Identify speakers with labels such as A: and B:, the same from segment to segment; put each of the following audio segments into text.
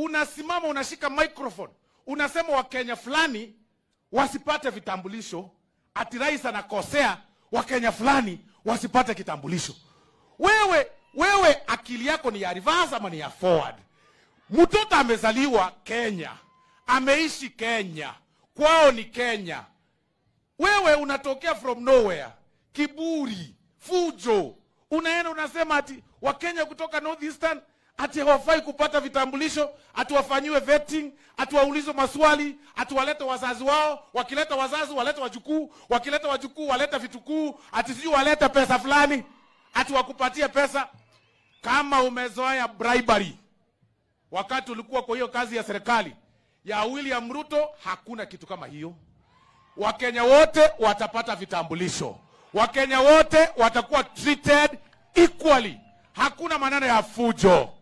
A: unasimama unashika microphone, unasema Wakenya fulani wasipate vitambulisho, ati rais anakosea Wakenya fulani wasipate kitambulisho. Wewe akili yako ni ya reverse ama ni ya forward? Mtoto amezaliwa Kenya, ameishi Kenya, kwao ni Kenya. Wewe unatokea from nowhere, kiburi, fujo. Unaenda unasema ati Wakenya kutoka Northeastern ati hawafai kupata vitambulisho, ati wafanyiwe vetting, ati waulizwe maswali, ati walete wazazi wao, wakileta wazazi walete wajukuu, wakileta wajukuu walete vitukuu, ati sijui walete pesa fulani, ati wakupatie pesa. Kama umezoea bribery wakati ulikuwa kwa hiyo kazi ya serikali ya William Ruto, hakuna kitu kama hiyo. Wakenya wote watapata vitambulisho. Wakenya wote watakuwa treated equally. Hakuna maneno ya fujo.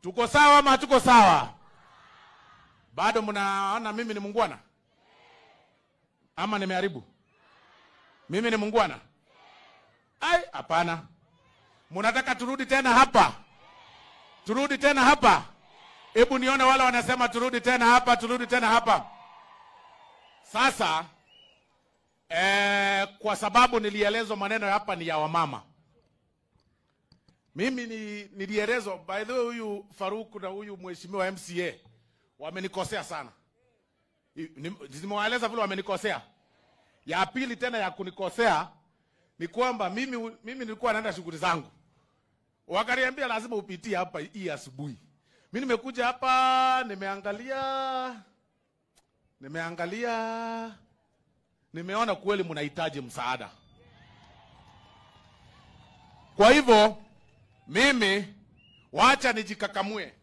A: Tuko sawa ama hatuko sawa? Bado mnaona mimi ni mungwana? Ama nimeharibu? Mimi ni mungwana? Ai, hapana. Mnataka turudi tena hapa? Turudi tena hapa? Hebu nione wale wanasema turudi tena hapa, turudi tena hapa. Sasa kwa sababu nilielezwa maneno hapa ni ya wamama. Mimi nilielezwa, by the way, huyu Faruku na huyu mheshimiwa MCA wamenikosea sana. Nimewaeleza vile wamenikosea. Ya pili tena ya kunikosea ni kwamba mimi nilikuwa naenda shughuli zangu. Wakaniambia lazima upitie hapa hii asubuhi. Mimi nimekuja hapa, nimeona kweli mnahitaji msaada. Kwa hivyo mimi wacha nijikakamue.